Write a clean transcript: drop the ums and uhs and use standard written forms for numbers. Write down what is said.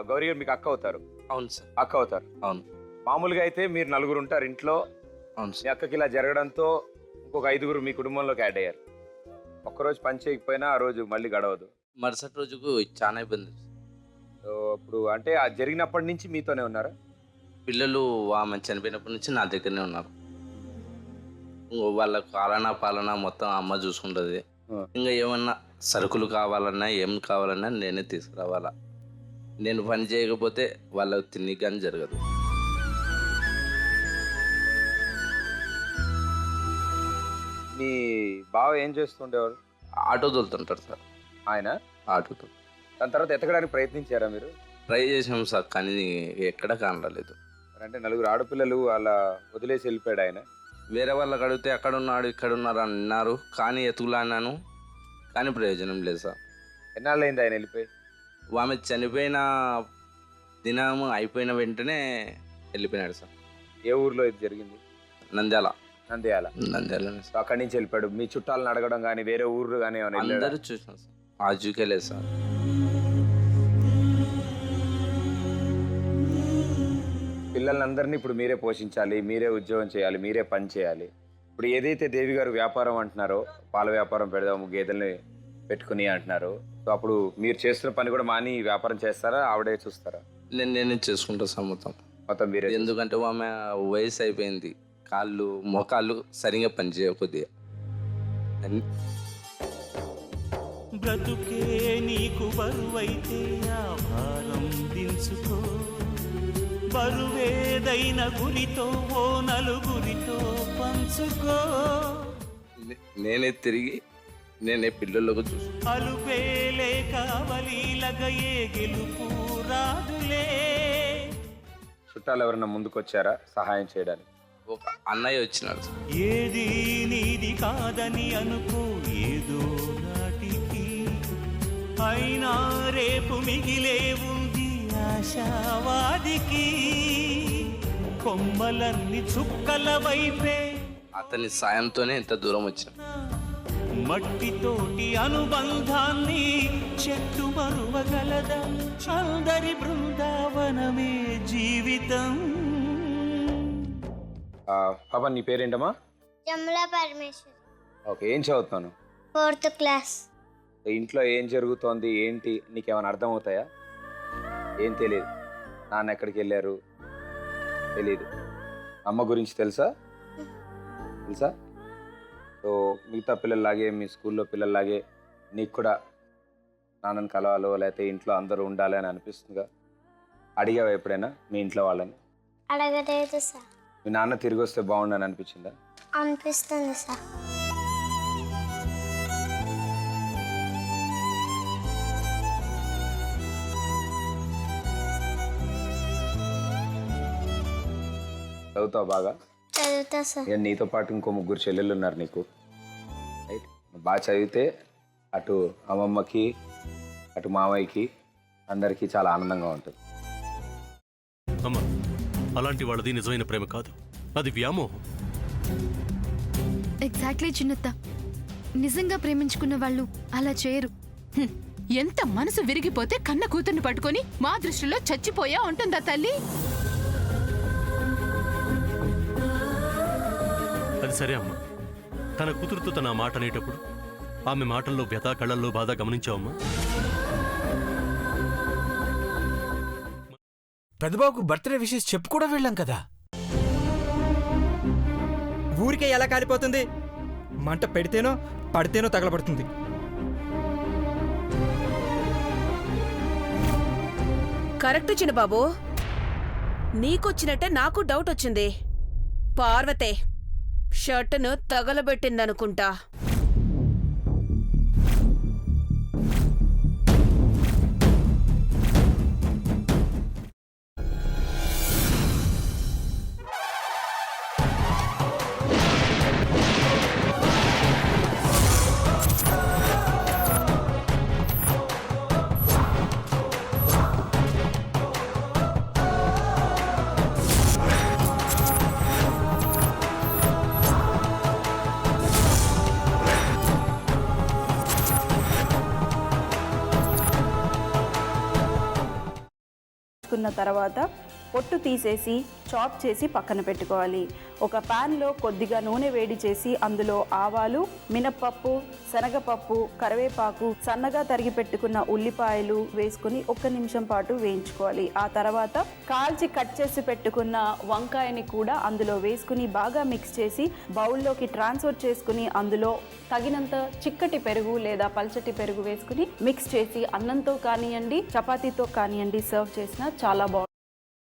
గౌరీ గారు మీకు అక్క అవుతారు. అవును సార్. అక్క అవుతారు. అవును. మామూలుగా అయితే మీరు నలుగురు ఉంటారు ఇంట్లో. అవును మీ సార్. అక్కకి ఇలా జరగడంతో ఇంకొక 5గురు మీ కుటుంబంలోకి యాడ్ అయ్యారు. ఒక్కరోజు పని చేయకపోయినా ఆ రోజు మళ్ళీ గడవదు. మరుసటి రోజుకు చాలా ఇబ్బంది. సో అప్పుడు అంటే ఆ జరిగినప్పటి నుంచి మీతోనే ఉన్నారా? పిల్లలు ఆమె చనిపోయినప్పటి నుంచి నా దగ్గరనే ఉన్నారు. వాళ్ళకు ఆలనా పాలన మొత్తం అమ్మ చూసుకుంటుంది. ఇంకా ఏమన్నా సరుకులు కావాలన్నా ఏం కావాలన్నా నేనే తీసుకురావాలా. నేను పని చేయకపోతే వాళ్ళకు తిని కానీ జరగదు. మీ బావ ఏం చేస్తుండేవారు? Auto తోలుతుంటారు sir. ఆయన ఆటోతో దాని తర్వాత ఎతకడానికి ప్రయత్నించారా మీరు? ట్రై చేసాం సార్, కానీ ఎక్కడ కానరాలేదు. అంటే నలుగురు ఆడపిల్లలు అలా వదిలేసి వెళ్ళిపోయాడు ఆయన. వేరే వాళ్ళకి అడిగితే అక్కడ ఉన్నాడు ఇక్కడ ఉన్నారు అన్నారు, కానీ ఎతుకులాన్నాను, కానీ ప్రయోజనం లేదు సార్. ఎన్నాళ్ళైంది ఆయన వెళ్ళిపోయి? ఆమె చనిపోయిన దినం అయిపోయిన వెంటనే వెళ్ళిపోయినాడు సార్. ఏ ఊర్లో ఇది జరిగింది? నంద్యాల. నంద్యాలనే. సో అక్కడి నుంచి వెళ్ళిపోయాడు. మీ చుట్టాలను అడగడం కానీ వేరే ఊర్లు కానీ అందరూ చూసాం సార్. ఆజుకే లేదు సార్. పిల్లలందరినీ ఇప్పుడు మీరే పోషించాలి, మీరే ఉద్యోగం చేయాలి, మీరే పని చేయాలి. ఇప్పుడు ఏదైతే దేవి గారు వ్యాపారం అంటున్నారో, పాల వ్యాపారం పెడదాము గేదెల్ని పెట్టుకుని అంటున్నారు, సో అప్పుడు మీరు చేస్తున్న పని కూడా మాని వ్యాపారం చేస్తారా, ఆవిడే చూస్తారా? నేనే చేసుకుంటా సార్ మొత్తం మీరే. ఎందుకంటే ఆమె వయసు అయిపోయింది, కాళ్ళు మోకాళ్ళు సరిగా పనిచేయకొద్దిగా. బ్రతుకే నీకు బరువైతే ఆ భారం దించుకో, బరువేదైన గురితో ఓ నలుగురితో పంచుకో. నేనే తిరిగి నేనే పిల్లలకు చూసు. అలుపేలే కావలీలగా ఏ గెలుపు రాదులే. చుట్టాలు ఎవరైనా ముందుకు వచ్చారా సహాయం చేయడానికి? ఒక అన్నయ్య వచ్చినాడు సార్. ఏది నీది కాదని అనుకో ఏదో నాటికి, అయినా రేపు మిగిలే ఉంది ఆశావాదికి. కొమ్మలన్నీ చుక్కల వైపే, అతని సాయంతోనే ఇంత దూరం వచ్చిన. మట్టితోటి అనుబంధాన్ని చెట్టు మరువగలదా? అందరి బృందావనమే జీవితం. పాపా నీ పేరేంటమ్మా? జమ్లా పరమేశ్వరి. ఓకే, ఏం చదువుతున్నాను? 4th class. ఇంట్లో ఏం జరుగుతోంది ఏంటి నీకేమైనా అర్థం అవుతాయా? ఏం తెలియదు. నాన్న ఎక్కడికి వెళ్ళారు తెలీదు. అమ్మ గురించి తెలుసా? సో మిగతా పిల్లల్లాగే మీ స్కూల్లో పిల్లల్లాగే నీకు కూడా నాన్నని కలవాలో లేకపోతే ఇంట్లో అందరూ ఉండాలి అని అనిపిస్తుందిగా? అడిగావా ఎప్పుడైనా మీ ఇంట్లో వాళ్ళని? అడగలేదు సార్. మీ నాన్న తిరిగి వస్తే బాగుండని అనిపించిందా? అనిపిస్తుంది సార్. చదువుతావు బాగా? చదువుతా సార్. నీతో పాటు ఇంకో 3 చెల్లెళ్ళు ఉన్నారు నీకు, రైట్? బాగా చదివితే అటు అమ్మమ్మకి అటు మామయ్యకి అందరికీ చాలా ఆనందంగా ఉంటుంది. అమ్మా, అలాంటి వాళ్ళది నిజమైన ప్రేమ కాదు, అది వ్యామోహం. ఎగ్జాక్ట్లీ చిన్నత్త, నిజంగా ప్రేమించుకున్న వాళ్ళు అలా చేయరు. ఎంత మనసు విరిగిపోతే కన్న కూతుర్ని పట్టుకొని మా దృష్టిలో చచ్చిపోయా ఉంటుందా తల్లి? అది సరే అమ్మా, తన కూతురుతో తన మాట అనేటప్పుడు ఆమె మాటల్లో వ్యథ, కళ్ళల్లో బాధ గమనించావమ్మా? పెద్దబాబుకు బర్త్డే విషెస్ చెప్పు కూడా వెళ్ళాం కదా. ఊరికే ఎలా కాలిపోతుంది? మంట పెడితేనో పడితేనో తగలబడుతుంది. కరెక్ట్ చిన్నబాబు, నీకొచ్చినట్టే నాకు డౌట్ వచ్చింది. పార్వతే షర్టును తగలబెట్టిందనుకుంటా. కున్న తర్వాత పొట్టు తీసేసి చాప్ చేసి పక్కన పెట్టుకోవాలి. ఒక ప్యాన్లో కొద్దిగా నూనె వేడి చేసి అందులో ఆవాలు, మినప్పప్పు, శనగపప్పు, కరివేపాకు, సన్నగా తరిగి పెట్టుకున్న ఉల్లిపాయలు వేసుకుని 1 నిమిషం పాటు వేయించుకోవాలి. ఆ తర్వాత కాల్చి కట్ చేసి పెట్టుకున్న వంకాయని కూడా అందులో వేసుకుని బాగా మిక్స్ చేసి బౌల్లోకి ట్రాన్స్ఫర్ చేసుకుని అందులో తగినంత చిక్కటి పెరుగు లేదా పల్చటి పెరుగు వేసుకుని మిక్స్ చేసి అన్నంతో కానివ్వండి, చపాతీతో కానివ్వండి సర్వ్ చేసినా చాలా బాగుంటుంది.